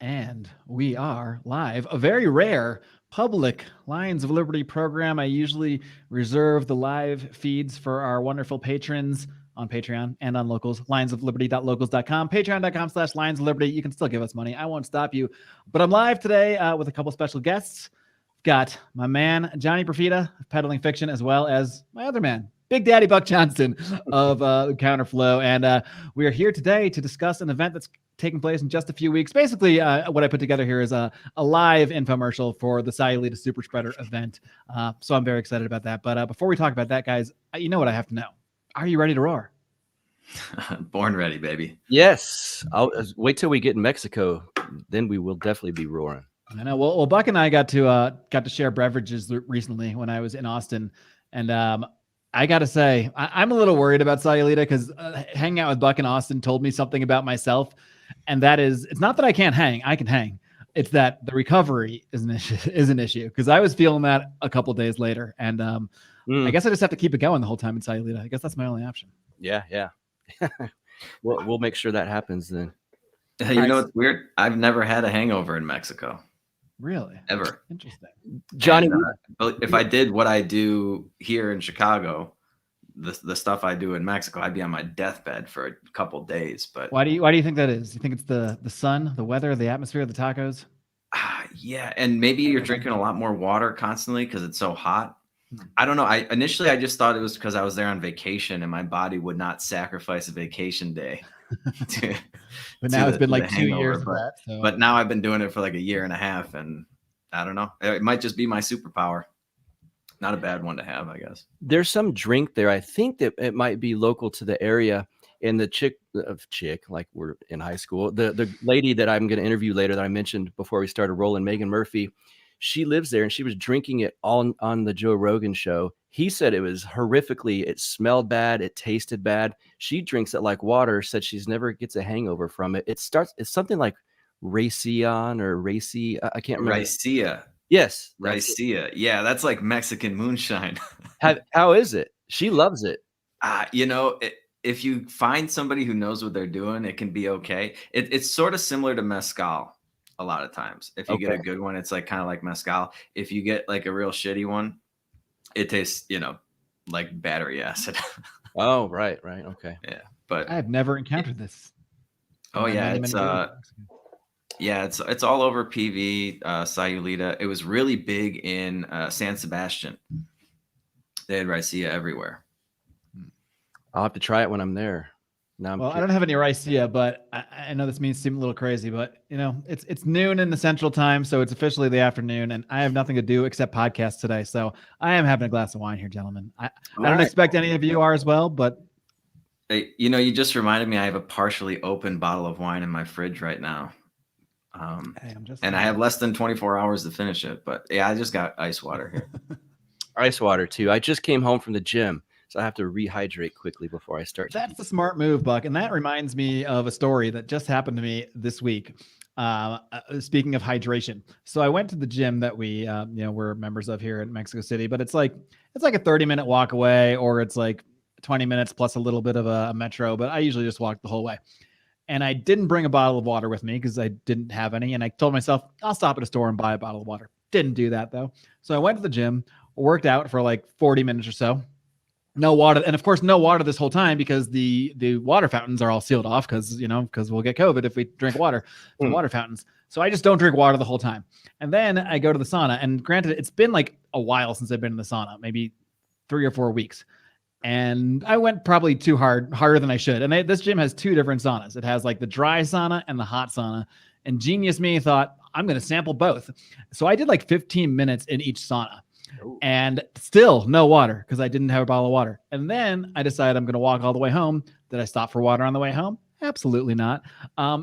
And we are live. A very rare public Lions of Liberty program. I usually reserve the live feeds for our wonderful patrons on Patreon and on Locals, lionsofliberty.locals.com, patreon.com/Lions of Liberty. You can still give us money. I won't stop you. But I'm live today with a couple special guests. Got my man, Johnny Profita of Peddling Fiction, as well as my other man, Big Daddy Buck Johnson of Counterflow. And we are here today to discuss an event that's taking place in just a few weeks. Basically, what I put together here is a live infomercial for the Sayulita Superspreader event. So I'm very excited about that. But before we talk about that, guys, you know what I have to know. Are you ready to roar? Born ready, baby. Yes. I'll wait till we get in Mexico. Then we will definitely be roaring. I know. Well, Buck and I got to share beverages recently when I was in Austin. And I got to say, I'm a little worried about Sayulita because hanging out with Buck in Austin told me something about myself. And that is, it's not that I can't hang. I can hang. It's that the recovery is an issue because I was feeling that a couple days later. And I guess I just have to keep it going the whole time in Sayulita. I guess that's my only option. Yeah. We'll make sure that happens then. You know what's weird? I've never had a hangover in Mexico. Really? Ever. Interesting. Johnny, but if I did what I do here in Chicago, the stuff I do in Mexico, I'd be on my deathbed for a couple days. But why do you think that is? You think it's the sun, the weather, the atmosphere, the tacos? Yeah, and maybe you're drinking a lot more water constantly because it's so hot. I don't know. I just thought it was because I was there on vacation and my body would not sacrifice a vacation day. But now it's been like 2 years of that. So. But now I've been doing it for like a year and a half, and I don't know. It might just be my superpower. Not a bad one to have, I guess. There's some drink there. I think that it might be local to the area. And the chick, like we're in high school, the lady that I'm going to interview later that I mentioned before we started rolling, Megan Murphy, she lives there and she was drinking it all on the Joe Rogan show. He said it was horrifically, it smelled bad, it tasted bad. She drinks it like water, said she's never gets a hangover from it. It's something like Racion or Racy. I can't remember. Racia. Yes. Racia. Yeah, that's like Mexican moonshine. How is it? She loves it. If you find somebody who knows what they're doing, it can be okay. It's sort of similar to mezcal a lot of times. If you get a good one, it's like kind of like mezcal. If you get like a real shitty one, it tastes, like battery acid. Oh, right. Okay. Yeah, but I have never encountered this. Oh yeah, it's all over PV, Sayulita. It was really big in San Sebastian. They had Raicilla everywhere. I'll have to try it when I'm there. Well, I don't have any Raicilla, but I know this seem a little crazy, but it's noon in the Central Time, so it's officially the afternoon, and I have nothing to do except podcast today. So I am having a glass of wine here, gentlemen. I don't expect any of you are as well, but hey, you just reminded me. I have a partially open bottle of wine in my fridge right now, and I have less than 24 hours to finish it. But yeah, I just got ice water here. Ice water too. I just came home from the gym. So I have to rehydrate quickly before I start. That's the smart move, Buck. And that reminds me of a story that just happened to me this week. Speaking of hydration. So I went to the gym that we, we're members of here in Mexico City, but it's like a 30-minute walk away, or it's like 20 minutes plus a little bit of a metro, but I usually just walk the whole way. And I didn't bring a bottle of water with me because I didn't have any. And I told myself, I'll stop at a store and buy a bottle of water. Didn't do that though. So I went to the gym, worked out for like 40 minutes or so. No water. And of course, no water this whole time because the water fountains are all sealed off because we'll get COVID if we drink water from water fountains. So I just don't drink water the whole time. And then I go to the sauna. And granted, it's been like a while since I've been in the sauna, maybe 3 or 4 weeks. And I went probably too harder than I should. And this gym has 2 different saunas. It has like the dry sauna and the hot sauna. And genius me thought, I'm going to sample both. So I did like 15 minutes in each sauna. And still no water because I didn't have a bottle of water. And then I decided I'm going to walk all the way home. Did I stop for water on the way home? Absolutely not.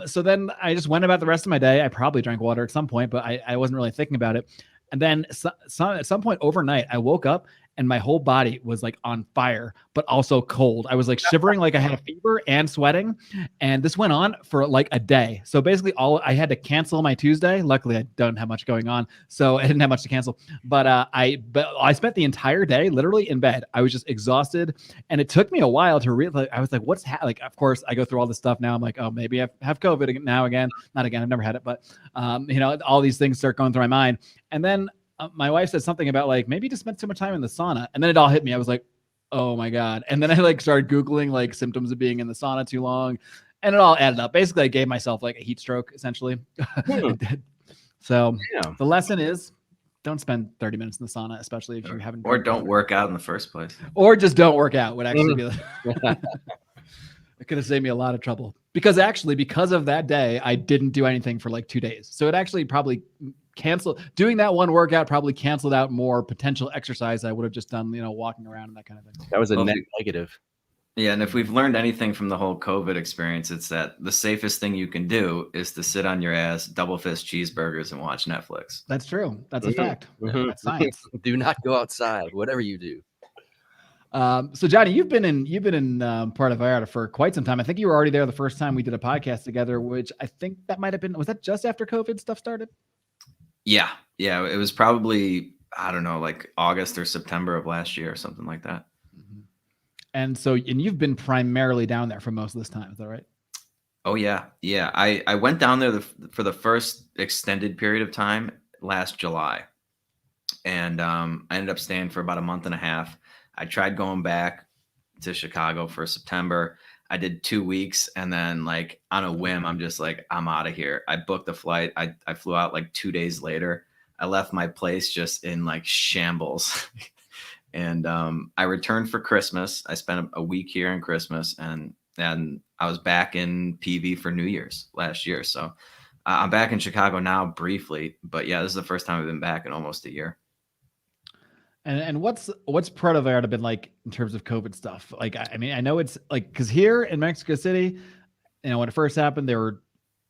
So then I just went about the rest of my day. I probably drank water at some point, but I wasn't really thinking about it. And then at some point overnight, I woke up and my whole body was like on fire, but also cold. I was like shivering, like I had a fever and sweating. And this went on for like a day. So basically I had to cancel my Tuesday. Luckily I don't have much going on, so I didn't have much to cancel. But I spent the entire day literally in bed. I was just exhausted. And it took me a while to realize. I was like, like, of course I go through all this stuff now. I'm like, oh, maybe I have COVID now again. Not again. I've never had it, but all these things start going through my mind. And then my wife said something about like, maybe you just spent too much time in the sauna. And then it all hit me. I was like, oh my God. And then I like started Googling like symptoms of being in the sauna too long, and it all added up. Basically, I gave myself like a heat stroke essentially. So the lesson is, don't spend 30 minutes in the sauna, especially if you haven't. Or don't work out in the first place. Or just don't work out would actually be it could have saved me a lot of trouble, because of that day, I didn't do anything for like 2 days. So it actually probably doing that one workout probably canceled out more potential exercise I would have just done, walking around and that kind of thing. That was a net negative. Yeah. And if we've learned anything from the whole COVID experience, it's that the safest thing you can do is to sit on your ass, double fist cheeseburgers, and watch Netflix. That's true. That's a fact. That's science. Do not go outside, whatever you do. So Johnny, you've been in part of Vallarta for quite some time. I think you were already there the first time we did a podcast together, which I think that might have been, was that just after COVID stuff started? Yeah. It was probably, I don't know, like August or September of last year or something like that. Mm-hmm. And so, and you've been primarily down there for most of this time. Is that right? Oh yeah. I went down there for the first extended period of time last July, and I ended up staying for about a month and a half. I tried going back to Chicago for September. I did 2 weeks, and then like on a whim, I'm just like, I'm out of here. I booked a flight. I flew out like 2 days later. I left my place just in like shambles. And I returned for Christmas. I spent a week here in Christmas, and I was back in PV for New Year's last year. So I'm back in Chicago now briefly, but yeah, this is the first time I've been back in almost a year. And what's Puerto Vallarta been like in terms of COVID stuff? Like, I mean, I know it's like, because here in Mexico City, when it first happened,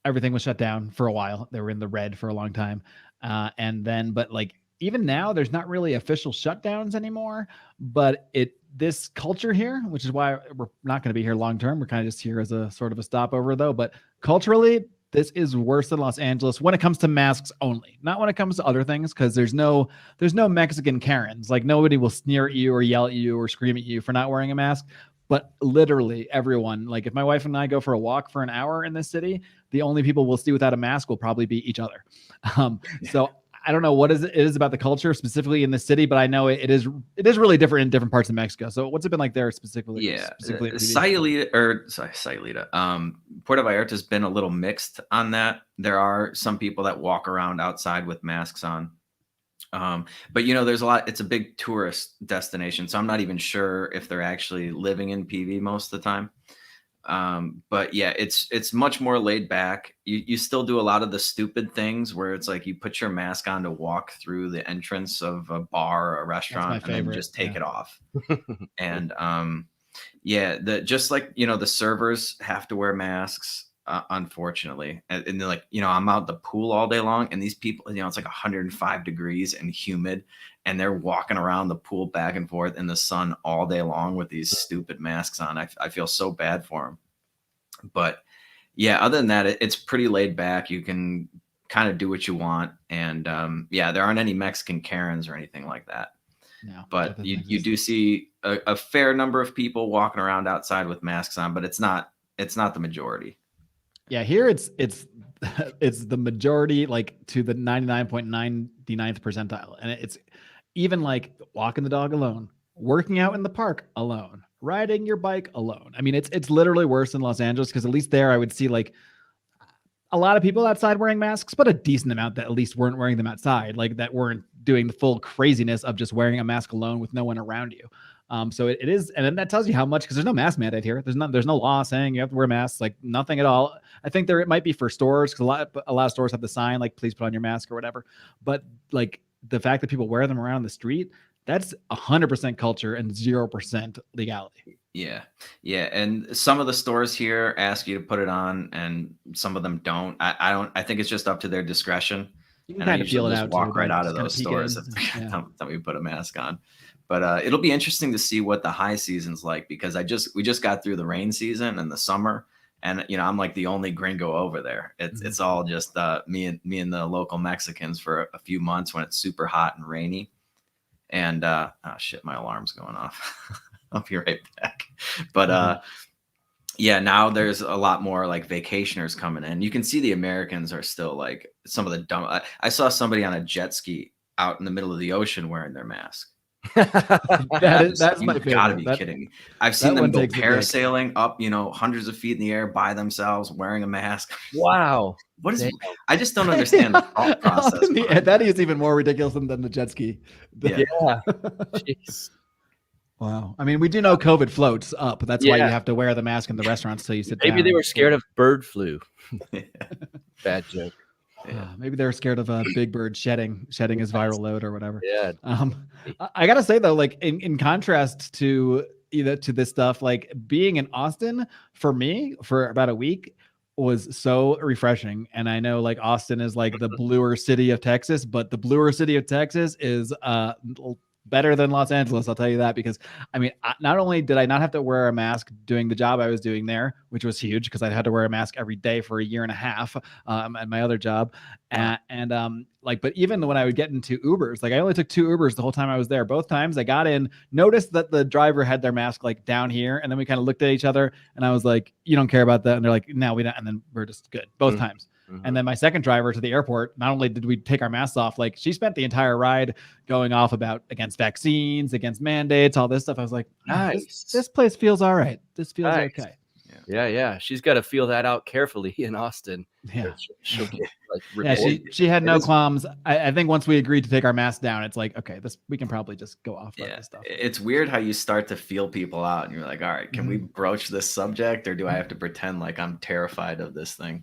everything was shut down for a while. They were in the red for a long time, but like even now, there's not really official shutdowns anymore. But this culture here, which is why we're not going to be here long term. We're kind of just here as a sort of a stopover, though. But culturally, this is worse than Los Angeles when it comes to masks only, not when it comes to other things, because there's no Mexican Karens. Like, nobody will sneer at you or yell at you or scream at you for not wearing a mask. But literally everyone, like if my wife and I go for a walk for an hour in this city, the only people we'll see without a mask will probably be each other. So I don't know what it is about the culture specifically in the city, but I know it is really different in different parts of Mexico. So what's it been like there specifically? Yeah, Sayulita. Puerto Vallarta has been a little mixed on that. There are some people that walk around outside with masks on. But there's a lot, it's a big tourist destination. So I'm not even sure if they're actually living in PV most of the time. But yeah, it's much more laid back. You still do a lot of the stupid things where it's like you put your mask on to walk through the entrance of a bar or a restaurant and then just take it off. And, just like, the servers have to wear masks. Unfortunately, and they're like, I'm out at the pool all day long, and these people, it's like 105 degrees and humid, and they're walking around the pool back and forth in the sun all day long with these stupid masks on. I feel so bad for them. But yeah, other than that, it's pretty laid back. You can kind of do what you want, and there aren't any Mexican Karens or anything like that. No, but you do see a fair number of people walking around outside with masks on, but it's not the majority. Yeah, here it's the majority, like to the 99.99th percentile. And it's even like walking the dog alone, working out in the park alone, riding your bike alone. I mean, it's literally worse than Los Angeles, because at least there I would see like a lot of people outside wearing masks, but a decent amount that at least weren't wearing them outside, like that weren't doing the full craziness of just wearing a mask alone with no one around you. So it is, and then that tells you how much, because there's no mask mandate here. There's no law saying you have to wear masks, like nothing at all. I think it might be for stores, because a lot of stores have the sign like, please put on your mask or whatever. But like the fact that people wear them around the street, that's 100% culture and 0% legality. Yeah. And some of the stores here ask you to put it on, and some of them don't. I think it's just up to their discretion. You can kind of feel it out. Walk right out of those stores. Tell me to put a mask on. But it'll be interesting to see what the high season's like, because we just got through the rain season and the summer, and I'm like the only gringo over there. It's all just me and the local Mexicans for a few months when it's super hot and rainy. And oh shit, my alarm's going off. I'll be right back. But yeah, now there's a lot more like vacationers coming in. You can see the Americans are still like some of the dumb. I saw somebody on a jet ski out in the middle of the ocean wearing their mask. That's my favorite. You gotta be kidding me. I've seen them go parasailing up, hundreds of feet in the air by themselves wearing a mask. Wow. What is? I just don't understand the thought process. That is even more ridiculous than the jet ski. Yeah. Jeez. Wow. I mean, we do know COVID floats up. That's why you have to wear the mask in the restaurants till you sit down. Maybe they were scared of bird flu. Bad joke. Yeah, maybe they were scared of a big bird shedding his viral load or whatever. Yeah. I gotta say though, like in contrast to this stuff, like being in Austin for me for about a week was so refreshing. And I know like Austin is like the bluer city of Texas, but the bluer city of Texas is better than Los Angeles. I'll tell you that, because I mean, not only did I not have to wear a mask doing the job I was doing there, which was huge because I had to wear a mask every day for a year and a half at my other job. But even when I would get into Ubers, like I only took 2 Ubers the whole time I was there. Both times I got in, noticed that the driver had their mask like down here. And then we kind of looked at each other and I was like, you don't care about that. And they're like, no, we don't. And then we're just good both times. And then my second driver to the airport, not only did we take our masks off, like she spent the entire ride going off against vaccines, against mandates, all this stuff. I was like, nice. This place feels all right. This feels okay. Yeah. She's got to feel that out carefully in Austin. Yeah. She'll get, like, she had no qualms. I think once we agreed to take our masks down, it's like, okay, we can probably just go off. Yeah. This stuff. It's weird how you start to feel people out and you're like, all right, can we broach this subject, or do I have to pretend like I'm terrified of this thing?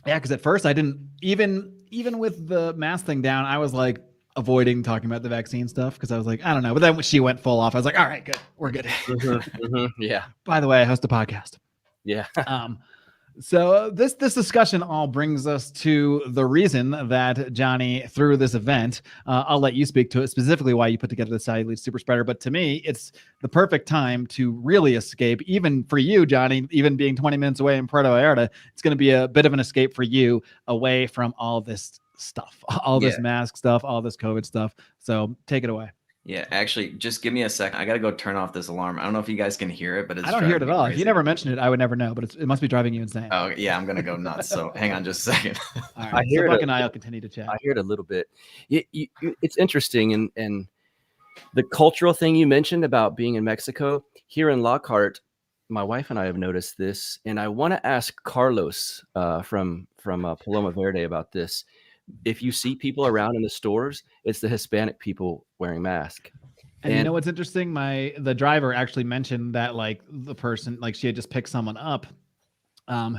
Yeah, because at first I didn't even with the mask thing down, I was like avoiding talking about the vaccine stuff because I was like, I don't know. But then when she went full off, I was like, all right, good, we're good. Yeah. By the way, I host a podcast. Yeah. So this discussion all brings us to the reason that Johnny threw this event. I'll let you speak to it, specifically why you put together the Sayulita Superspreader. But to me, it's the perfect time to really escape. Even for you, Johnny, even being 20 minutes away in Puerto Vallarta, it's going to be a bit of an escape for you away from all this stuff, all this mask stuff, all this COVID stuff. So take it away. Yeah, actually, just give me a second. I got to go turn off this alarm. I don't know if you guys can hear it, but I don't hear it at all. Crazy. If you never mentioned it, I would never know, but it must be driving you insane. Oh, yeah, I'm going to go nuts. So hang on just a second. All right, I hear Buck and I will continue to chat. I hear it a little bit. It's interesting. And the cultural thing you mentioned about being in Mexico, here in Lockhart, my wife and I have noticed this. And I want to ask Carlos from Paloma Verde about this. If you see people around in the stores, it's the Hispanic people wearing masks. And you know what's interesting? The driver actually mentioned that like the person, like she had just picked someone up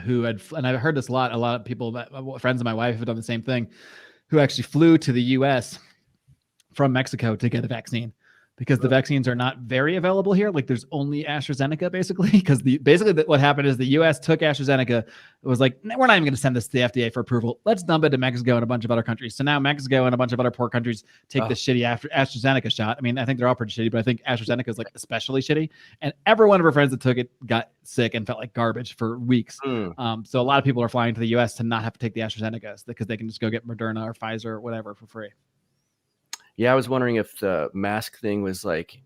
who had, and I've heard this a lot of people, friends of my wife have done the same thing, who actually flew to the US from Mexico to get a vaccine. Because the vaccines are not very available here. Like there's only AstraZeneca basically, because what happened is the US took AstraZeneca. It was like, we're not even going to send this to the FDA for approval. Let's dump it to Mexico and a bunch of other countries. So now Mexico and a bunch of other poor countries take the shitty AstraZeneca shot. I mean, I think they're all pretty shitty, but I think AstraZeneca is like especially shitty. And every one of our friends that took it got sick and felt like garbage for weeks. So a lot of people are flying to the US to not have to take the AstraZeneca because they can just go get Moderna or Pfizer or whatever for free. Yeah, I was wondering if the mask thing was like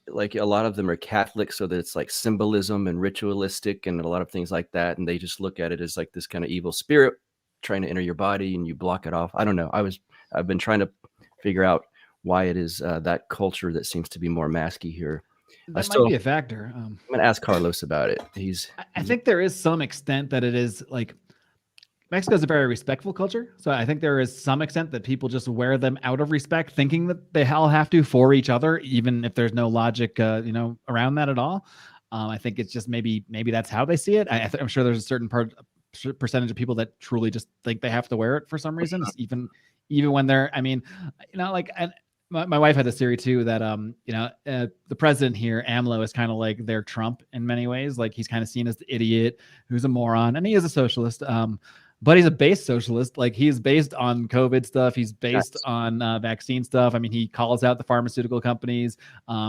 a lot of them are Catholic, so that it's like symbolism and ritualistic and a lot of things like that. And they just look at it as like this kind of evil spirit trying to enter your body and you block it off. I don't know. I've been trying to figure out why it is that culture that seems to be more masky here. That might be a factor. I'm going to ask Carlos about it. I think there is some extent that it is like, Mexico is a very respectful culture. So I think there is some extent that people just wear them out of respect, thinking that they all have to for each other, even if there's no logic, around that at all. I think it's just maybe that's how they see it. I'm sure there's a certain percentage of people that truly just think they have to wear it for some reason, even when they're, my wife had this theory too that, the president here, AMLO, is kind of like their Trump in many ways. Like he's kind of seen as the idiot who's a moron, and he is a socialist. but he's a base socialist. Like he's based on COVID stuff. He's based Nice. on vaccine stuff. I mean, he calls out the pharmaceutical companies.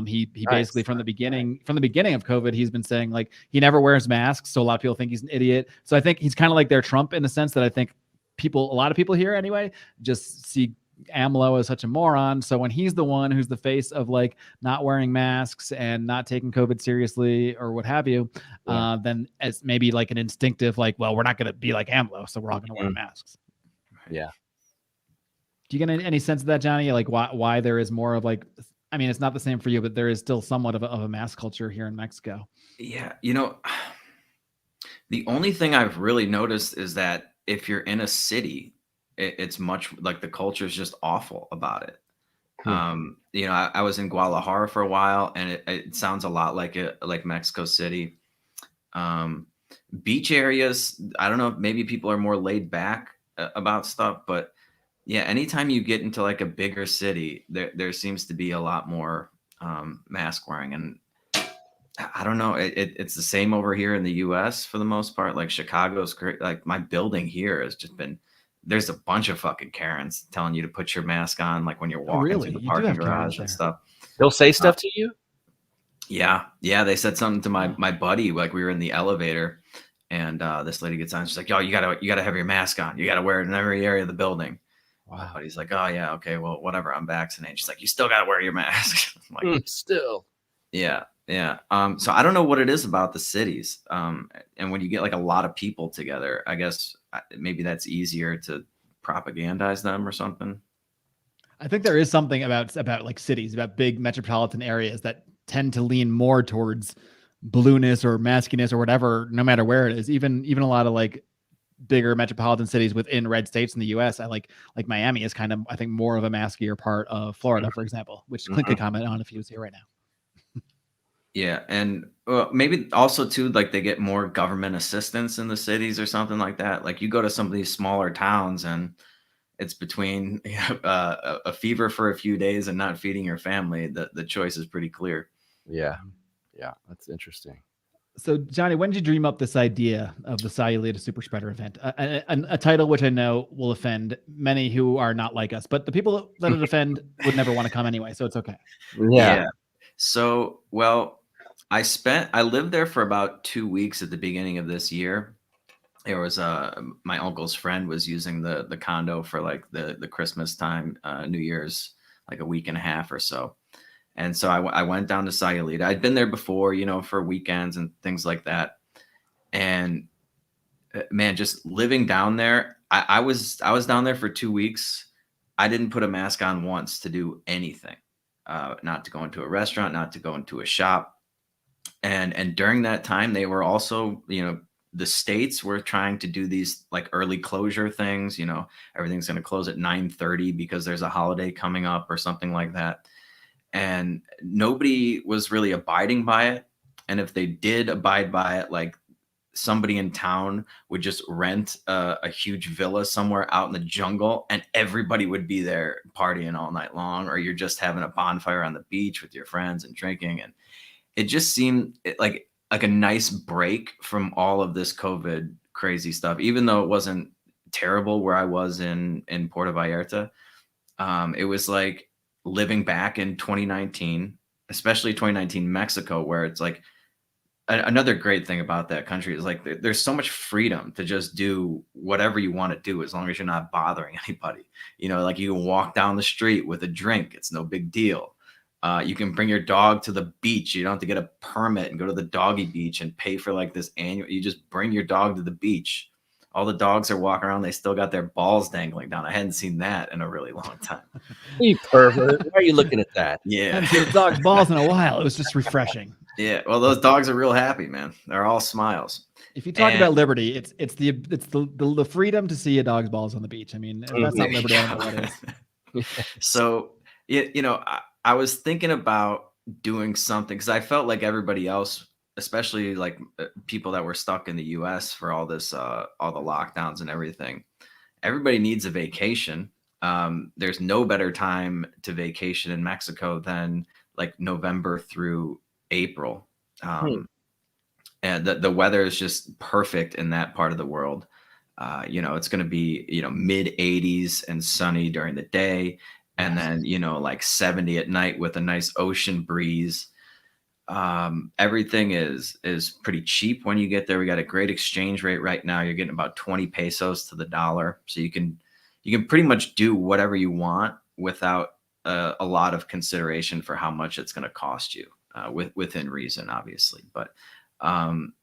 He basically Nice. from the beginning of COVID, he's been saying like he never wears masks. So a lot of people think he's an idiot. So I think he's kind of like their Trump in the sense that I think a lot of people here anyway, just see AMLO as such a moron. So when he's the one who's the face of like not wearing masks and not taking COVID seriously or what have you, then as maybe like an instinctive, like, well, we're not going to be like AMLO, so we're all going to wear masks. Yeah. Do you get any sense of that, Johnny? Like why there is more of like, I mean, it's not the same for you, but there is still somewhat of a mask culture here in Mexico. Yeah. You know, the only thing I've really noticed is that if you're in a city, it's much like the culture is just awful about it. You know, I was in Guadalajara for a while, and it sounds a lot like Mexico City. Beach areas, I don't know, maybe people are more laid back about stuff, but yeah, anytime you get into like a bigger city, there seems to be a lot more mask wearing, and I don't know, it's the same over here in the US for the most part. Like Chicago's great. Like my building here has just been, there's a bunch of fucking Karens telling you to put your mask on, like when you're walking through the You do parking have Karens garage there. and stuff. They'll say stuff to you? Yeah. They said something to my buddy, like we were in the elevator, and this lady gets on. She's like, "Yo, you gotta have your mask on. You gotta wear it in every area of the building." Wow. My buddy's like, "Oh yeah, okay, well whatever. I'm vaccinated." She's like, "You still gotta wear your mask." I'm like, Still. yeah. So I don't know what it is about the cities. And when you get like a lot of people together, I guess maybe that's easier to propagandize them or something. I think there is something about like cities, about big metropolitan areas that tend to lean more towards blueness or maskiness or whatever, no matter where it is. Even a lot of like bigger metropolitan cities within red states in the US, I like Miami is kind of, I think, more of a maskier part of Florida, for example, which Clint could comment on if he was here right now. Yeah, and maybe also too, like they get more government assistance in the cities or something like that. Like you go to some of these smaller towns, and it's between a fever for a few days and not feeding your family. The choice is pretty clear. Yeah, that's interesting. So, Johnny, when did you dream up this idea of the Sayulita Superspreader event? A title which I know will offend many who are not like us, but the people that it offend would never want to come anyway, so it's okay. Yeah. So, well, I lived there for about 2 weeks at the beginning of this year. There was my uncle's friend was using the condo for like the Christmas time, New Year's, like a week and a half or so. And so I went down to Sayulita. I'd been there before, you know, for weekends and things like that. And man, just living down there, I was down there for 2 weeks. I didn't put a mask on once to do anything, not to go into a restaurant, not to go into a shop. And during that time, they were also, you know, the states were trying to do these like early closure things. You know, everything's going to close at 9:30 because there's a holiday coming up or something like that. And nobody was really abiding by it. And if they did abide by it, like somebody in town would just rent a huge villa somewhere out in the jungle, and everybody would be there partying all night long, or you're just having a bonfire on the beach with your friends and drinking. And it just seemed like a nice break from all of this COVID crazy stuff, even though it wasn't terrible where I was in Puerto Vallarta. It was like living back in 2019, especially 2019 Mexico, where it's like another great thing about that country is like there's so much freedom to just do whatever you want to do as long as you're not bothering anybody. You know, like you can walk down the street with a drink, it's no big deal. You can bring your dog to the beach. You don't have to get a permit and go to the doggy beach and pay for like this annual. You just bring your dog to the beach. All the dogs are walking around. They still got their balls dangling down. I hadn't seen that in a really long time. You pervert. Why are you looking at that? Yeah. I haven't seen a dog's balls in a while. It was just refreshing. Yeah. Well, those dogs are real happy, man. They're all smiles. If you talk about liberty, it's the freedom to see a dog's balls on the beach. I mean, if that's not liberty, I don't know what is. So, you know, I was thinking about doing something because I felt like everybody else, especially like people that were stuck in the US for all this, all the lockdowns and everything. Everybody needs a vacation. There's no better time to vacation in Mexico than like November through April. And the weather is just perfect in that part of the world. It's going to be, mid 80s and sunny during the day. And then, like 70 at night with a nice ocean breeze. Everything is pretty cheap when you get there. We got a great exchange rate right now. You're getting about 20 pesos to the dollar. So you can pretty much do whatever you want without a lot of consideration for how much it's going to cost you, within reason, obviously. But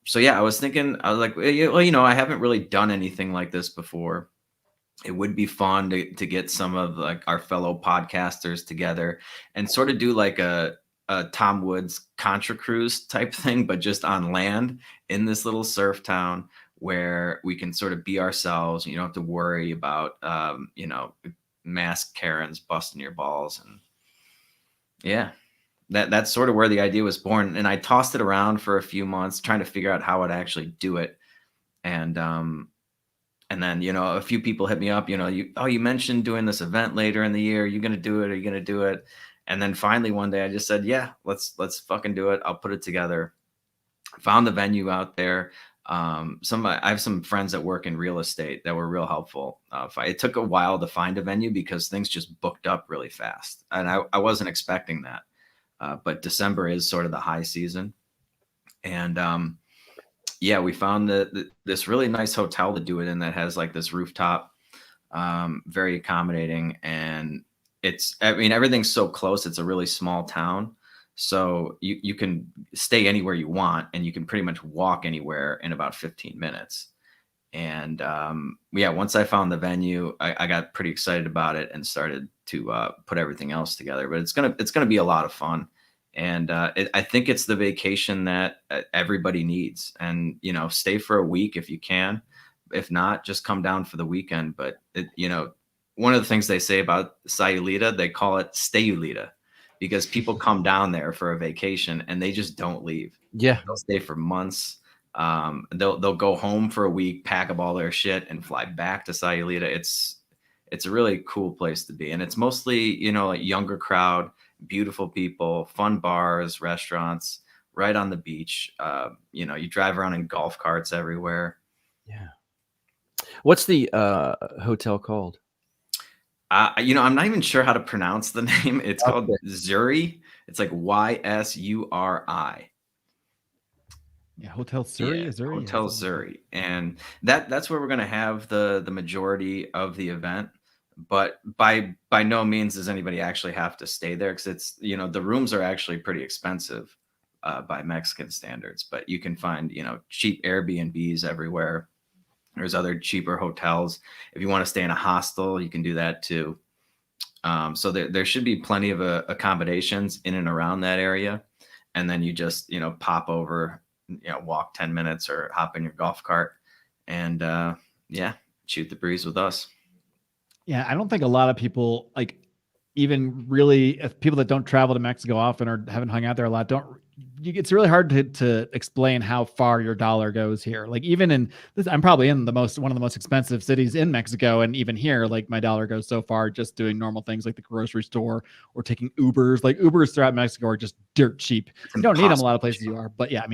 so yeah, I was like, well, I haven't really done anything like this before. It would be fun to get some of like our fellow podcasters together and sort of do like a Tom Woods Contra Cruise type thing, but just on land in this little surf town where we can sort of be ourselves. You don't have to worry about, masked Karens busting your balls. And yeah, that's sort of where the idea was born. And I tossed it around for a few months trying to figure out how I'd actually do it. And then, a few people hit me up, you mentioned doing this event later in the year. Are you going to do it? Are you going to do it? And then finally one day I just said, yeah, let's fucking do it. I'll put it together. Found the venue out there. I have some friends that work in real estate that were real helpful. It took a while to find a venue because things just booked up really fast. And I wasn't expecting that. But December is sort of the high season. And, yeah, we found this really nice hotel to do it in that has like this rooftop, very accommodating. And everything's so close. It's a really small town. So you can stay anywhere you want and you can pretty much walk anywhere in about 15 minutes. And yeah, once I found the venue, I got pretty excited about it and started to put everything else together. But it's gonna be a lot of fun. And I think it's the vacation that everybody needs. And, stay for a week if you can. If not, just come down for the weekend. But, one of the things they say about Sayulita, they call it Stayulita, because people come down there for a vacation and they just don't leave. Yeah. They'll stay for months. They'll go home for a week, pack up all their shit and fly back to Sayulita. It's a really cool place to be. And it's mostly, like younger crowd, beautiful people, fun bars, restaurants, right on the beach. You drive around in golf carts everywhere. Yeah. What's the hotel called? I'm not even sure how to pronounce the name. It's called Zuri. It's like Yusuri. Yeah, Hotel Zuri. Yeah, Zuri? Hotel Zuri. And that's where we're going to have the majority of the event. But by no means does anybody actually have to stay there, because it's, the rooms are actually pretty expensive by Mexican standards. But you can find, cheap Airbnbs everywhere. There's other cheaper hotels. If you want to stay in a hostel, you can do that too. So there should be plenty of accommodations in and around that area. And then you just, pop over, walk 10 minutes or hop in your golf cart and yeah, shoot the breeze with us. Yeah, I don't think a lot of people, like, even really, if people that don't travel to Mexico often or haven't hung out there a lot, it's really hard to explain how far your dollar goes here. Like, even in this, I'm probably in one of the most expensive cities in Mexico. And even here, like, my dollar goes so far just doing normal things like the grocery store or taking Ubers. Like, Ubers throughout Mexico are just dirt cheap. You don't need them a lot of places you are. But yeah,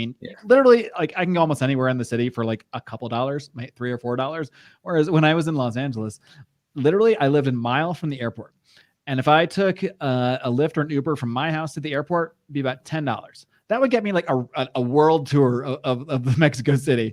literally, like, I can go almost anywhere in the city for like a couple dollars, $3 or $4. Whereas when I was in Los Angeles, literally, I lived a mile from the airport. And if I took a Lyft or an Uber from my house to the airport, it'd be about $10. That would get me like a world tour of Mexico City.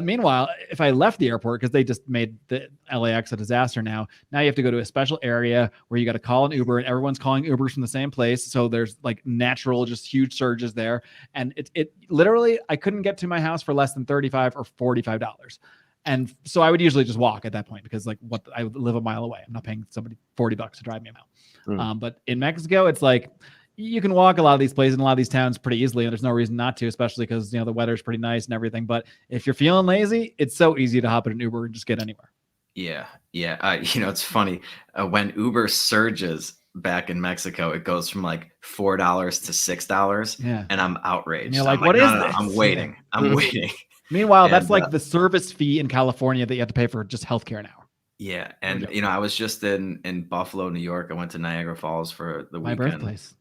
Meanwhile, if I left the airport, because they just made the LAX a disaster now you have to go to a special area where you got to call an Uber, and everyone's calling Ubers from the same place. So there's like natural, just huge surges there. And it literally, I couldn't get to my house for less than $35 or $45. And so I would usually just walk at that point, because like I live a mile away. I'm not paying somebody $40 to drive me a mile. But in Mexico, it's like you can walk a lot of these places in a lot of these towns pretty easily, and there's no reason not to, especially because the weather's pretty nice and everything. But if you're feeling lazy, it's so easy to hop in an Uber and just get anywhere. Yeah. It's funny when Uber surges back in Mexico, it goes from like $4 to $6. Yeah. And I'm outraged. And you're like, what is this? I'm waiting. I'm waiting. Meanwhile, that's like the service fee in California that you have to pay for just healthcare an hour. Yeah. And, I was just in Buffalo, New York. I went to Niagara Falls for the weekend. My birthplace.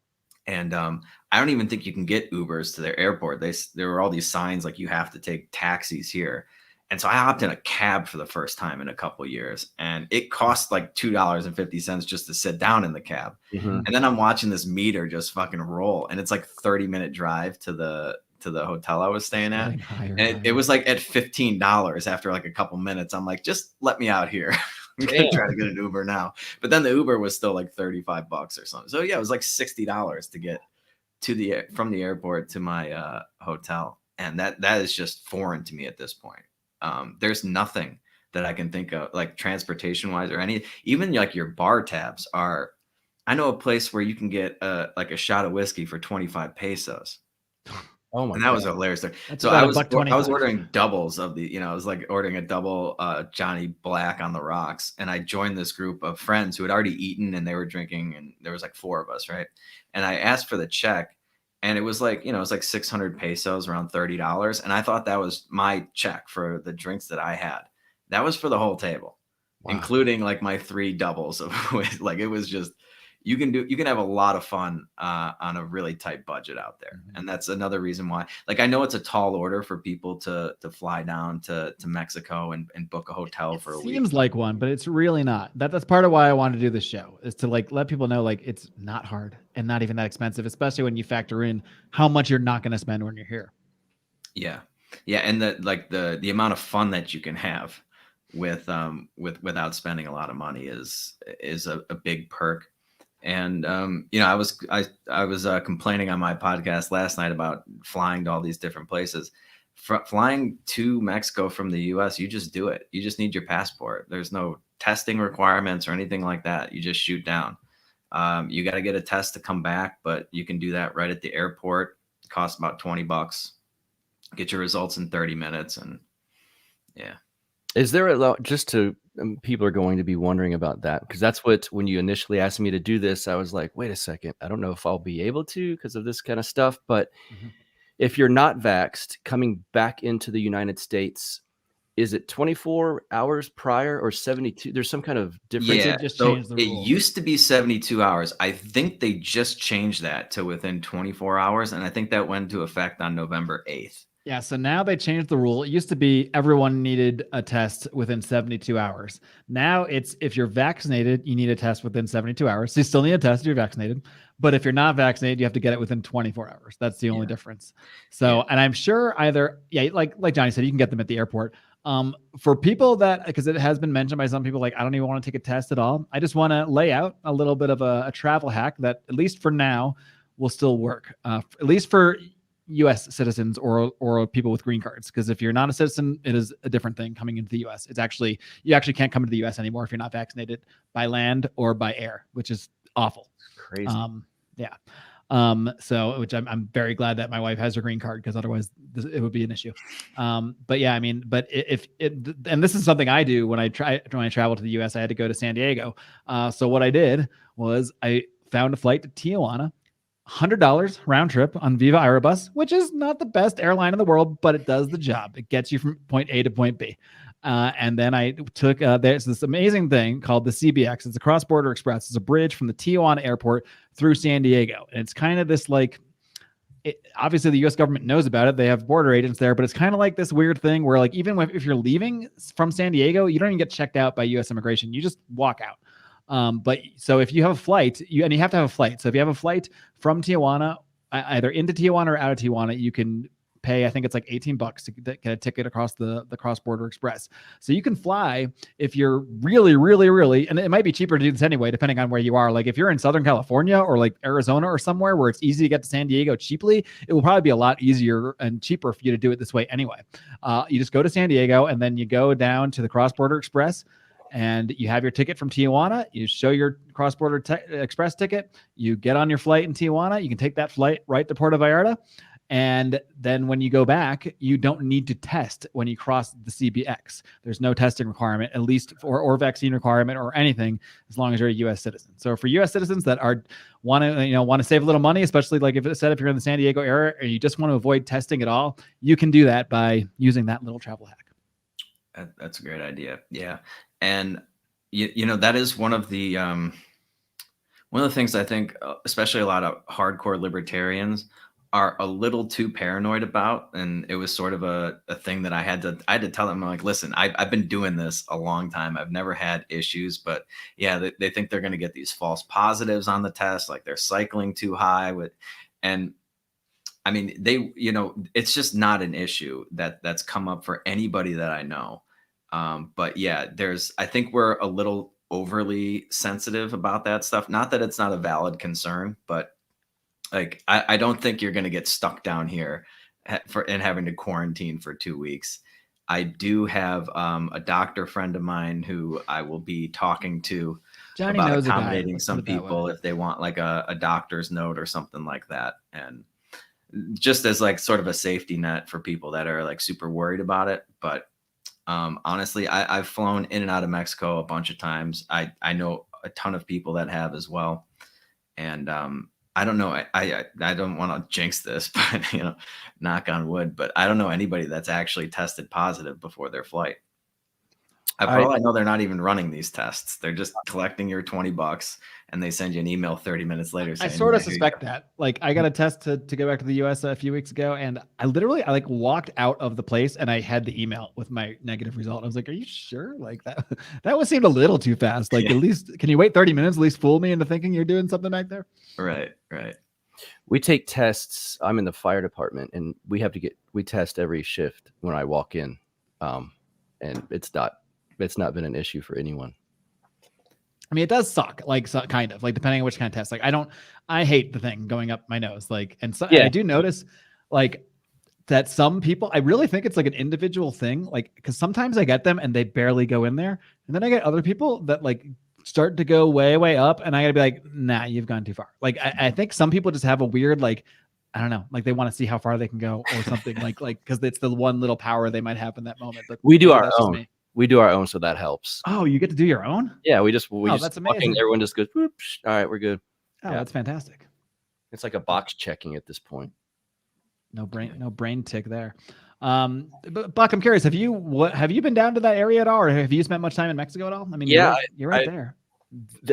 And I don't even think you can get Ubers to their airport. There were all these signs like you have to take taxis here. And so I hopped in a cab for the first time in a couple of years, and it cost like $2.50 just to sit down in the cab. Mhm. And then I'm watching this meter just fucking roll, and it's like 30-minute drive to the hotel I was staying at. Getting higher And and it higher. was like at $15 after like a couple minutes. I'm like, just let me out here. I'm gonna try to get an Uber now. But then the Uber was still like $35 or something. So yeah, it was like $60 to get from the airport to my hotel. And that is just foreign to me at this point. There's nothing that I can think of, like transportation wise, or even like your bar tabs are. I know a place where you can get like a shot of whiskey for 25 pesos. Oh my And that God. was hilarious. That's So about I was $1.25. ordering doubles of I was like ordering a double Johnny Black on the rocks, and I joined this group of friends who had already eaten and they were drinking, and there was like 4 of us, right? And I asked for the check, and it was like, it was like 600 pesos, around $30, and I thought that was my check for the drinks that I had. That was for the whole table, Wow. including like my 3 doubles of like, it was just, you can have a lot of fun on a really tight budget out there. And that's another reason why, like, I know it's a tall order for people to fly down to Mexico and book a hotel for a week. Seems like one, but it's really not. That's part of why I wanted to do this show, is to like let people know like it's not hard and not even that expensive, especially when you factor in how much you're not going to spend when you're here. Yeah. And the amount of fun that you can have without spending a lot of money is a big perk. And I was complaining on my podcast last night about flying to all these different places. Flying to Mexico from the U.S., you just do it. You just need your passport. There's no testing requirements or anything like that. You just shoot down. You got to get a test to come back, but you can do that right at the airport. It costs about $20. Get your results in 30 minutes, and yeah. Is there a lot, just to people are going to be wondering about that, because that's what, when you initially asked me to do this, I was like, wait a second, I don't know if I'll be able to because of this kind of stuff. But if you're not vaxxed, coming back into the United States, is it 24 hours prior or 72? There's some kind of difference. Yeah, just so changed the it rule. used to be 72 hours. I think they just changed that to within 24 hours, and I think that went into effect on November 8th. Yeah, so now they changed the rule. It used to be everyone needed a test within 72 hours. Now it's if you're vaccinated, you need a test within 72 hours. So you still need a test if you're vaccinated. But if you're not vaccinated, you have to get it within 24 hours. That's the only difference. So, and I'm sure like Johnny said, you can get them at the airport. For people that, because it has been mentioned by some people, like, I don't even want to take a test at all. I just want to lay out a little bit of a travel hack that, at least for now, will still work. At least for U.S. citizens or people with green cards, because if you're not a citizen, it is a different thing coming into the U.S. You actually can't come into the U.S. anymore if you're not vaccinated by land or by air, which is awful. Crazy. So which I'm very glad that my wife has her green card, because otherwise it would be an issue. But yeah, I mean, but and this is something I do when I travel to the U.S. I had to go to San Diego. So what I did was I found a flight to Tijuana. $100 round trip on Viva Aerobus, which is not the best airline in the world, but it does the job. It gets you from point A to point B. And then I took, there's this amazing thing called the CBX. It's a cross-border express. It's a bridge from the Tijuana airport through San Diego. And it's kind of this obviously the U.S. government knows about it. They have border agents there, but it's kind of like this weird thing where, like, even if you're leaving from San Diego, you don't even get checked out by U.S. immigration. You just walk out. But so if you have a flight, you have to have a flight. So if you have a flight from Tijuana, either into Tijuana or out of Tijuana, you can pay, I think it's like $18 to get a ticket across the cross-border express. So you can fly if you're really, really, really, and it might be cheaper to do this anyway, depending on where you are. Like if you're in Southern California or like Arizona or somewhere where it's easy to get to San Diego cheaply, it will probably be a lot easier and cheaper for you to do it this way anyway. You just go to San Diego and then you go down to the cross-border express, and you have your ticket from Tijuana. You show your cross-border express ticket. You get on your flight in Tijuana. You can take that flight right to Puerto Vallarta. And then when you go back, you don't need to test when you cross the CBX. There's no testing requirement, at least or vaccine requirement or anything, as long as you're a U.S. citizen. So for U.S. citizens that want to save a little money, especially like if you're in the San Diego area or you just want to avoid testing at all, you can do that by using that little travel hack. That's a great idea. Yeah. And that is one of the things I think, especially a lot of hardcore libertarians are a little too paranoid about, and it was sort of a thing that I had to tell them, I'm like, listen, I've been doing this a long time. I've never had issues, but yeah, they think they're going to get these false positives on the test, like they're cycling too high with, and I mean, it's just not an issue that's come up for anybody that I know. But yeah, I think we're a little overly sensitive about that stuff. Not that it's not a valid concern, but like, I don't think you're going to get stuck down here and having to quarantine for 2 weeks. I do have a doctor friend of mine who I will be talking to Johnny about knows a guy. accommodating Let's some put it that way. people if they want like a doctor's note or something like that. And just as like sort of a safety net for people that are like super worried about it. But honestly, I've flown in and out of Mexico a bunch of times. I know a ton of people that have as well. And I don't know. I don't want to jinx this, but knock on wood. But I don't know anybody that's actually tested positive before their flight. For all I know, they're not even running these tests. They're just collecting your $20 and they send you an email 30 minutes later. I sort of suspect that. Like, I got a test to go back to the US a few weeks ago, and I like walked out of the place and I had the email with my negative result. I was like, are you sure? Like that would seem a little too fast. Like, at least, can you wait 30 minutes, at least fool me into thinking you're doing something back there? Right. We take tests. I'm in the fire department, and we test every shift when I walk in. And it's not been an issue for anyone. I mean, it does suck, like, so, kind of, like, depending on which kind of test. Like, I hate the thing going up my nose. Like, and so I do notice, like, that some people, I really think it's like an individual thing. Like, because sometimes I get them and they barely go in there, and then I get other people that like start to go way, way up, and I gotta be like, nah, you've gone too far. Like, I think some people just have a weird, like, I don't know, like they want to see how far they can go or something, like because it's the one little power they might have in that moment. But we do our own. We do our own, so that helps. Oh, you get to do your own? Yeah, we just that's amazing. Everyone just goes, whoops, all right, we're good. Oh, yeah. That's fantastic. It's like a box checking at this point. No brain tick there. But Buck, I'm curious, have you been down to that area at all, or have you spent much time in Mexico at all? I mean, yeah, you're right there.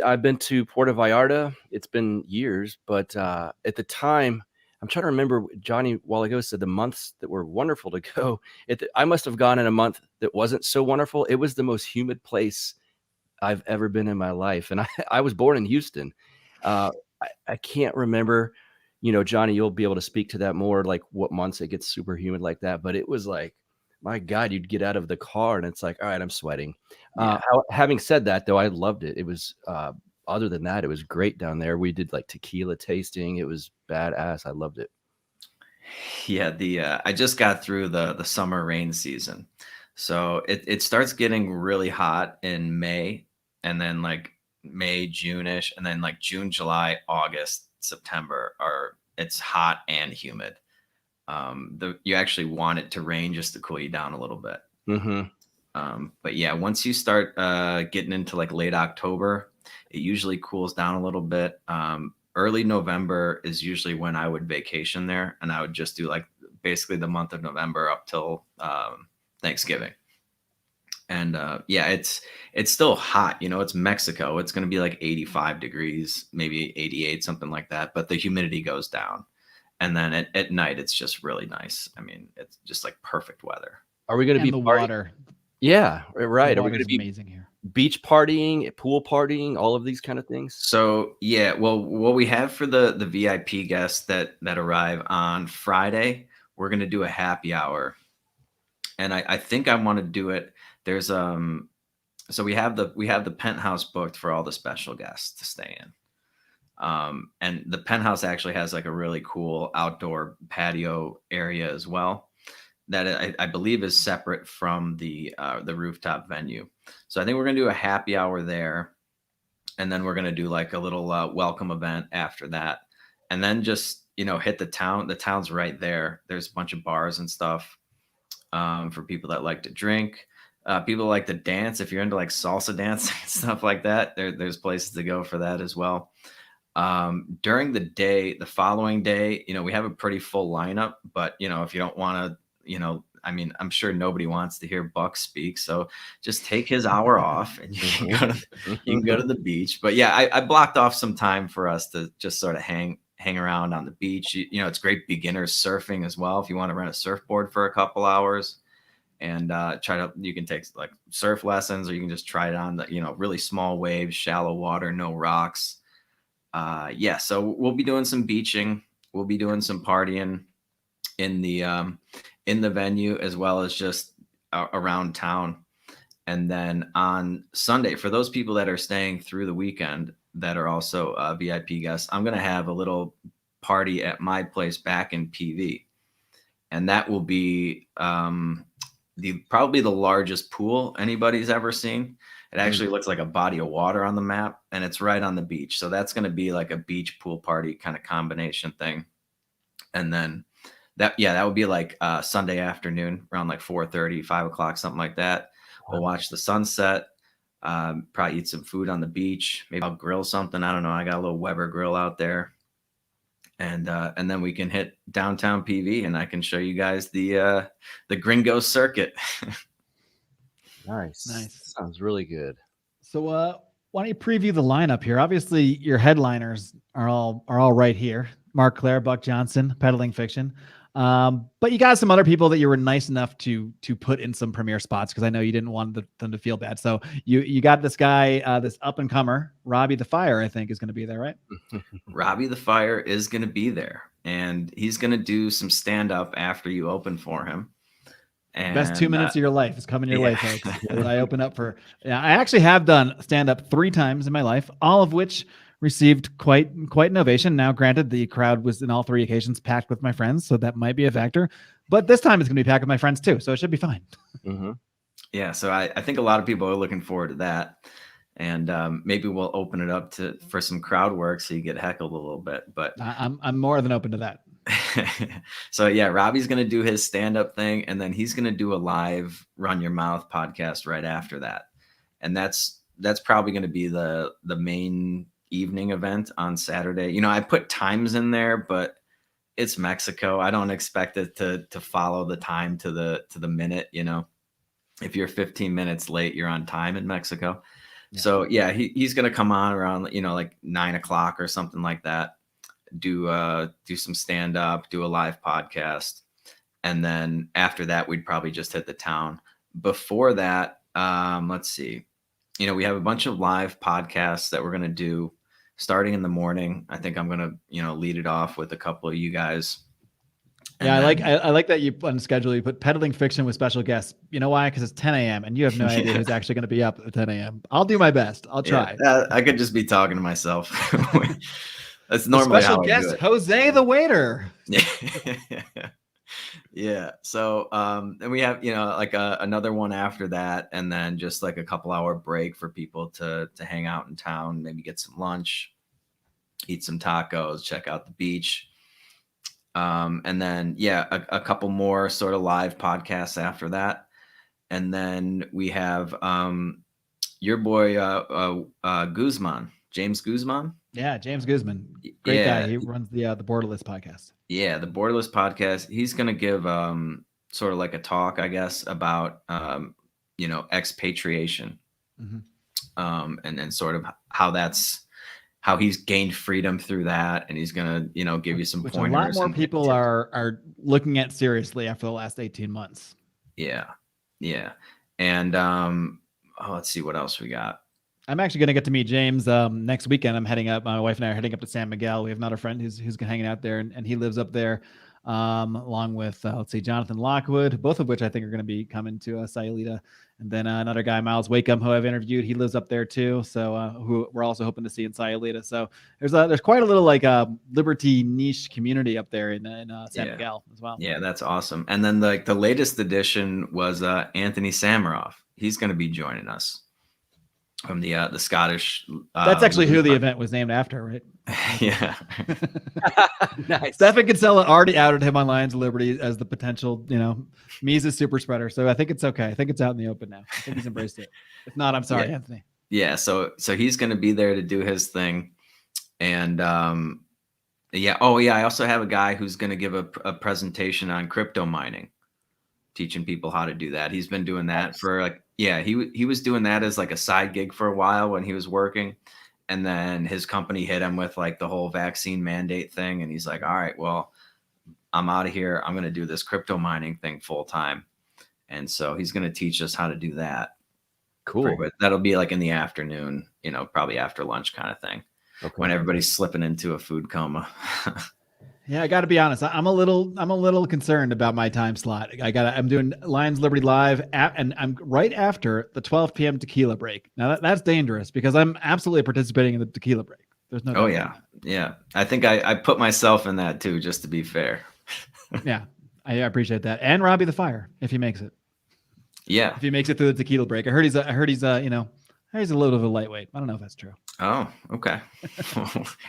I've been to Puerto Vallarta. It's been years, but at the time, I'm trying to remember, Johnny a while ago said the months that were wonderful to go. I must have gone in a month that wasn't so wonderful. It was the most humid place I've ever been in my life. And I was born in Houston. I can't remember, Johnny, you'll be able to speak to that more, like what months it gets super humid like that. But it was like, my God, you'd get out of the car and it's like, all right, I'm sweating. Yeah. Having said that, though, I loved it. It was other than that, it was great down there. We did like tequila tasting. It was badass. I loved it. Yeah, I just got through the summer rain season. So it starts getting really hot in May, and then like May, June-ish, and then like June, July, August, September it's hot and humid. You actually want it to rain just to cool you down a little bit. Mm-hmm. But yeah, once you start getting into like late October, it usually cools down a little bit. Early November is usually when I would vacation there, and I would just do like basically the month of November up till Thanksgiving. And yeah, it's still hot. It's Mexico. It's going to be like 85 degrees, maybe 88, something like that. But the humidity goes down. And then at night, it's just really nice. I mean, it's just like perfect weather. Are we going to be the water? Yeah, right. Are we going to be amazing here? Beach partying, pool partying, all of these kind of things? So yeah, well, what we have for the VIP guests that arrive on Friday, we're going to do a happy hour. And I think I want to do it. There's so we have the penthouse booked for all the special guests to stay in. And the penthouse actually has like a really cool outdoor patio area as well that I believe is separate from the rooftop venue. So I think we're going to do a happy hour there. And then we're going to do like a little welcome event after that. And then just, hit the town. The town's right there. There's a bunch of bars and stuff for people that like to drink. People like to dance. If you're into like salsa dancing and stuff like that, there's places to go for that as well. During the following day, we have a pretty full lineup, but if you don't want to, I mean, I'm sure nobody wants to hear Buck speak, so just take his hour off and you can go to the beach. But yeah, I blocked off some time for us to just sort of hang hang around on the beach. You know, it's great beginner surfing as well if you want to rent a surfboard for a couple hours and you can take like surf lessons, or you can just try it on the, you know, really small waves, shallow water, no rocks. Yeah, so we'll be doing some beaching. We'll be doing some partying in the venue, as well as just around town. And then on Sunday, for those people that are staying through the weekend that are also VIP guests, I'm going to have a little party at my place back in PV. And that will be probably the largest pool anybody's ever seen. It actually looks like a body of water on the map, and it's right on the beach. So that's going to be like a beach pool party kind of combination thing. And then that would be like Sunday afternoon around like 4:30, 5 o'clock, something like that. We'll watch the sunset, probably eat some food on the beach. Maybe I'll grill something. I don't know. I got a little Weber grill out there. And then we can hit downtown PV, and I can show you guys the Gringo circuit. Nice. Nice. Sounds really good. So why don't you preview the lineup here? Obviously, your headliners are all right here. Marc Claire, Buck Johnson, Peddling Fiction. But you got some other people that you were nice enough to put in some premiere spots, because I know you didn't want them to feel bad. So you got this guy, this up and comer, Robbie the Fire, I think is going to be there, right? Robbie the Fire is going to be there, and he's going to do some stand up after you open for him. And best 2 minutes of your life is coming your way, folks. That I open up for. Yeah, I actually have done stand up 3 times in my life, all of which received quite an ovation. Now, granted, the crowd was in all 3 occasions packed with my friends, so that might be a factor. But this time it's going to be packed with my friends too, so it should be fine. Mm-hmm. Yeah, so I think a lot of people are looking forward to that, and maybe we'll open it up for some crowd work, so you get heckled a little bit. But I'm more than open to that. So yeah, Robbie's going to do his stand-up thing, and then he's going to do a live Run Your Mouth podcast right after that, and that's probably going to be the main evening event on Saturday. You know, I put times in there, but it's Mexico. I don't expect it to follow the time to the minute. You know, if you're 15 minutes late, you're on time in Mexico. Yeah. So yeah, he's going to come on around, you know, like 9 o'clock or something like that. Do some stand up, do a live podcast, and then after that we'd probably just hit the town. Before that, let's see, you know, we have a bunch of live podcasts that we're going to do starting in the morning. I think I'm going to, you know, lead it off with a couple of you guys. Yeah, I like that you on the schedule you put Peddling Fiction with special guests. You know why? Because it's 10 a.m. and you have no idea who's actually going to be up at 10 a.m. I'll do my best. I'll try. Yeah, I could just be talking to myself. That's normally special how I guest do it. Jose the waiter. Yeah. So and we have, you know, like another one after that, and then just like a couple hour break for people to hang out in town, maybe get some lunch, eat some tacos, check out the beach. And then a couple more sort of live podcasts after that. And then we have your boy Guzman, James Guzman. Yeah, James Guzman. Great guy. He runs the Borderless podcast. Yeah, the Borderless podcast. He's going to give sort of like a talk, I guess, about you know, expatriation. And then sort of how he's gained freedom through that, and he's going to, you know, give you some pointers. A lot more people are looking at seriously after the last 18 months. Yeah. And let's see what else we got. I'm actually going to get to meet James next weekend. I'm heading up. My wife and I are heading up to San Miguel. We have another friend who's hanging out there, and he lives up there, along with let's see, Jonathan Lockwood, both of which I think are going to be coming to Sayulita, and then another guy, Miles Wakeham, who I've interviewed. He lives up there too, so who we're also hoping to see in Sayulita. So there's quite a little like Liberty niche community up there in San Miguel as well. Yeah, that's awesome. And then like the latest addition was Anthony Samaroff. He's going to be joining us from the Scottish. That's actually who the event was named after, right? Yeah. Nice. Stefan Kinsella already outed him on Lions of Liberty as the potential, you know, Mises super spreader. So I think it's okay. I think it's out in the open now. I think he's embraced it. If not, I'm sorry, Anthony. Yeah. So he's going to be there to do his thing. And I also have a guy who's going to give a presentation on crypto mining, teaching people how to do that. He's been doing that for like, he was doing that as like a side gig for a while when he was working. And then his company hit him with like the whole vaccine mandate thing. And he's like, all right, well, I'm out of here. I'm going to do this crypto mining thing full time. And so he's going to teach us how to do that. Cool. That'll be like in the afternoon, probably after lunch kind of thing. Okay. When everybody's slipping into a food coma. Yeah, I got to be honest. I'm a little concerned about my time slot. I'm doing Lions Liberty Live and I'm right after the 12 p.m. tequila break. Now that's dangerous because I'm absolutely participating in the tequila break. There's no. Oh yeah, yeah. I think I put myself in that too, just to be fair. Yeah, I appreciate that. And Robbie the Fire, if he makes it. Yeah, if he makes it through the tequila break. I heard he's a he's a little bit of a lightweight. I don't know if that's true. Oh, okay.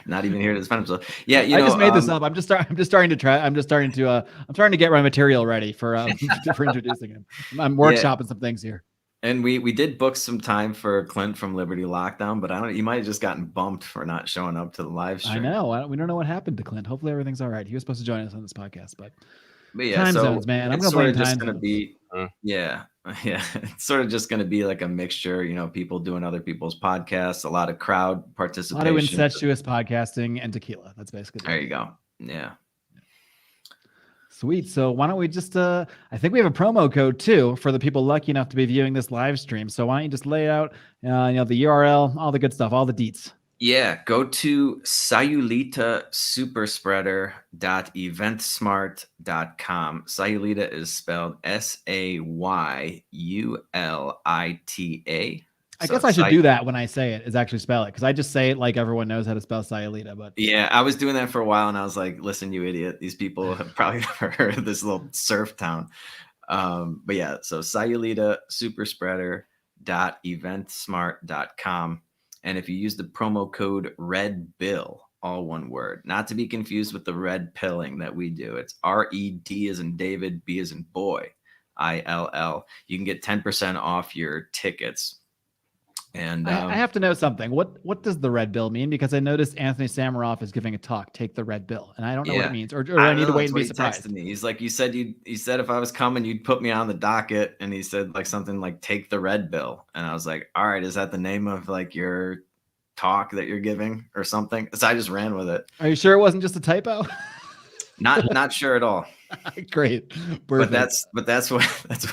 Not even here to defend himself. Yeah, I just made this up. I'm just starting to get my material ready for introducing him. I'm workshopping some things here. And we did book some time for Clint from Liberty Lockdown, but you might have just gotten bumped for not showing up to the live stream. I know. We don't know what happened to Clint. Hopefully everything's all right. He was supposed to join us on this podcast, but yeah, time zones, man. I'm going to be yeah. It's sort of just going to be like a mixture, people doing other people's podcasts, a lot of crowd participation, a lot of incestuous podcasting, and tequila. That's basically there. You go. Yeah. Sweet. So why don't we just, I think we have a promo code too for the people lucky enough to be viewing this live stream. So why don't you just lay out, the URL, all the good stuff, all the deets. Yeah, go to Sayulita Superspreader.eventsmart.com. Sayulita is spelled Sayulita. I guess I should do that when I say it, is actually spell it, because I just say it like everyone knows how to spell Sayulita. But yeah, I was doing that for a while, and I was like, listen, you idiot. These people have probably never heard of this little surf town. But yeah, so Sayulita Superspreader.eventsmart.com. And if you use the promo code REDBILL, all one word, not to be confused with the red pilling that we do. It's RED as in David, B as in boy, ILL. You can get 10% off your tickets. And I have to know something. What does the red bill mean? Because I noticed Anthony Samaroff is giving a talk, take the red bill, and I don't know what it means, or I need to wait and be surprised. Texted me. He's like, he said if I was coming, you'd put me on the docket, and he said like something like take the red bill, and I was like, all right, is that the name of like your talk that you're giving or something? So I just ran with it. Are you sure it wasn't just a typo? Not sure at all. Great. Perfect. But that's what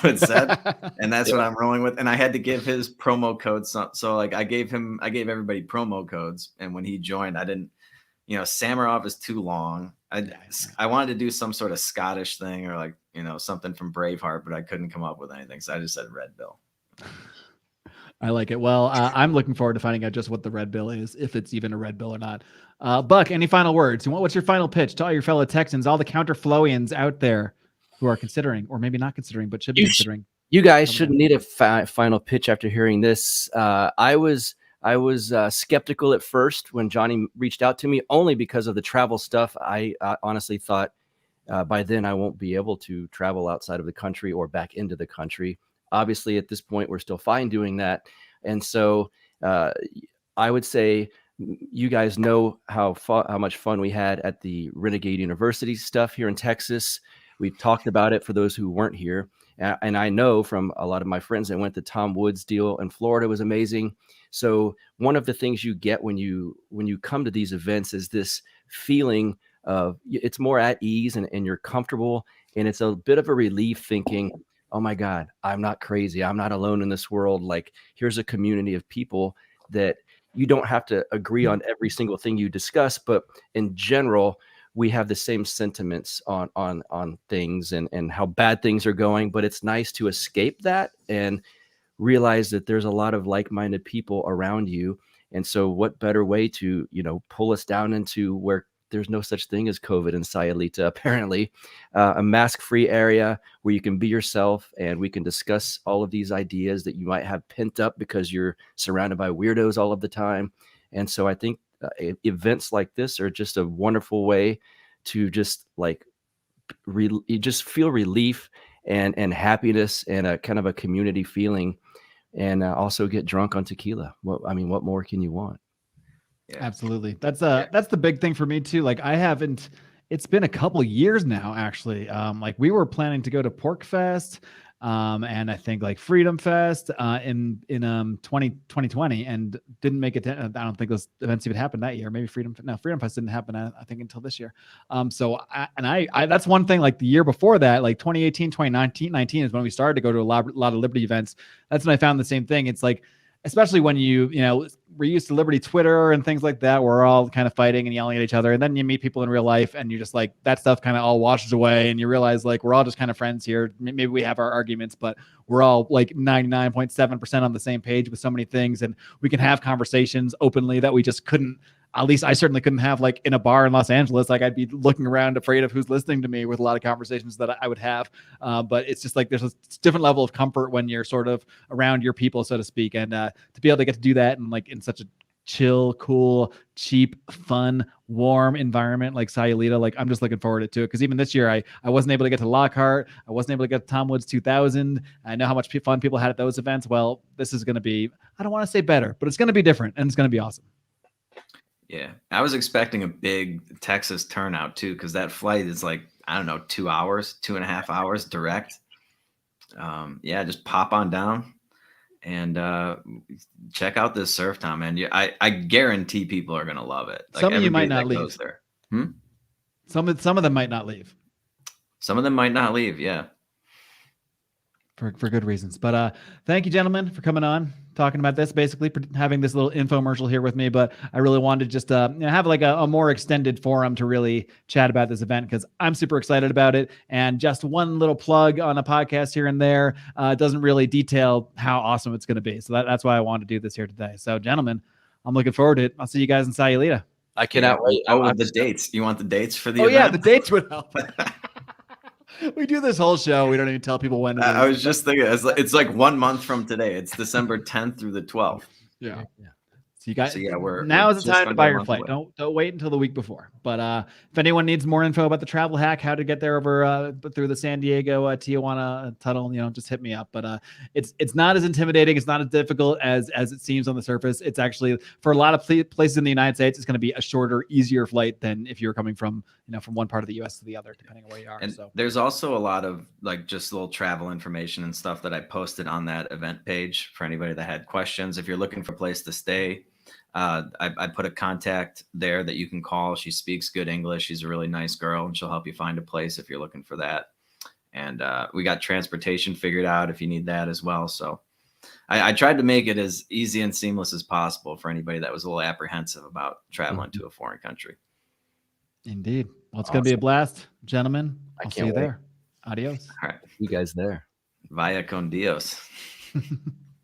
it said, and that's what I'm rolling with. And I had to give his promo code. So like I gave everybody promo codes, and when he joined, I didn't, Samaroff is too long. I wanted to do some sort of Scottish thing or like, something from Braveheart, but I couldn't come up with anything. So I just said Red Bill. I like it. Well, I'm looking forward to finding out just what the red bill is, if it's even a red bill or not. Buck, any final words? What's your final pitch to all your fellow Texans, all the counter-Flowians out there who are considering, or maybe not considering, but should be considering? You guys shouldn't need a final pitch after hearing this. I was skeptical at first when Johnny reached out to me, only because of the travel stuff. I honestly thought by then I won't be able to travel outside of the country or back into the country. Obviously, at this point, we're still fine doing that. And so I would say you guys know how much fun we had at the Renegade University stuff here in Texas. We've talked about it for those who weren't here. And I know from a lot of my friends that went to Tom Woods' deal in Florida was amazing. So one of the things you get when you come to these events is this feeling of it's more at ease and you're comfortable. And it's a bit of a relief thinking, oh my God, I'm not crazy. I'm not alone in this world. Like, here's a community of people that you don't have to agree on every single thing you discuss, but in general, we have the same sentiments on things and how bad things are going. But it's nice to escape that and realize that there's a lot of like-minded people around you. And so what better way to, pull us down into where there's no such thing as COVID in Sayulita, apparently, a mask-free area where you can be yourself and we can discuss all of these ideas that you might have pent up because you're surrounded by weirdos all of the time. And so I think events like this are just a wonderful way to just like you just feel relief and happiness and a kind of a community feeling, and also get drunk on tequila. What more can you want? Yeah. Absolutely. That's the big thing for me too. Like it's been a couple years now, actually. Like we were planning to go to Pork Fest. and I think like Freedom Fest in 2020, and didn't make it to, I don't think those events even happened that year. Maybe Freedom Fest didn't happen, I think, until this year. So I that's one thing. Like the year before that, like 2018, 2019 is when we started to go to a lot of Liberty events. That's when I found the same thing. It's like, especially when you know, we're used to Liberty Twitter and things like that, we're all kind of fighting and yelling at each other. And then you meet people in real life and you're just like, that stuff kind of all washes away. And you realize like, we're all just kind of friends here. Maybe we have our arguments, but we're all like 99.7% on the same page with so many things. And we can have conversations openly that we just couldn't, at least I certainly couldn't have like in a bar in Los Angeles. Like I'd be looking around afraid of who's listening to me with a lot of conversations that I would have. But it's just like, there's a different level of comfort when you're sort of around your people, so to speak. And to be able to get to do that and like in such a chill, cool, cheap, fun, warm environment like Sayulita, like I'm just looking forward to it. Because even this year, I wasn't able to get to Lockhart. I wasn't able to get to Tom Woods 2000. I know how much fun people had at those events. Well, this is going to be, I don't want to say better, but it's going to be different and it's going to be awesome. Yeah, I was expecting a big Texas turnout too, because that flight is like, I don't know, 2 hours, 2.5 hours direct. Yeah, just pop on down and check out this surf town, man. I guarantee people are gonna love it. Like some of you might not everybody that leave. goes there. Some of them might not leave. Some of them might not leave. Yeah. For good reasons. But thank you, gentlemen, for coming on, talking about this, basically having this little infomercial here with me. But I really wanted to just have like a more extended forum to really chat about this event, because I'm super excited about it. And just one little plug on a podcast here and there doesn't really detail how awesome it's going to be. So that's why I wanted to do this here today. So, gentlemen, I'm looking forward to it. I'll see you guys in Sayulita. I cannot wait. Oh, the dates. You want the dates for the event? Yeah, the dates would help. We do this whole show. We don't even tell people when. I was just thinking, it's like 1 month from today. It's December 10th through the 12th. Yeah. So you guys, so yeah, now is the time to buy your flight. Away. Don't wait until the week before. But if anyone needs more info about the travel hack, how to get there over through the San Diego Tijuana tunnel, just hit me up. But it's not as intimidating. It's not as difficult as it seems on the surface. It's actually, for a lot of places in the United States, it's going to be a shorter, easier flight than if you're coming from from one part of the U.S. to the other, depending on where you are. And so there's also a lot of like just little travel information and stuff that I posted on that event page for anybody that had questions. If you're looking for a place to stay, I put a contact there that you can call. She speaks good English. She's a really nice girl, and she'll help you find a place if you're looking for that. And we got transportation figured out if you need that as well. So I tried to make it as easy and seamless as possible for anybody that was a little apprehensive about traveling to a foreign country. Indeed. Well, it's going to be a blast, gentlemen. I'll see you wait. there. Adios. All right. You guys there. Vaya con Dios.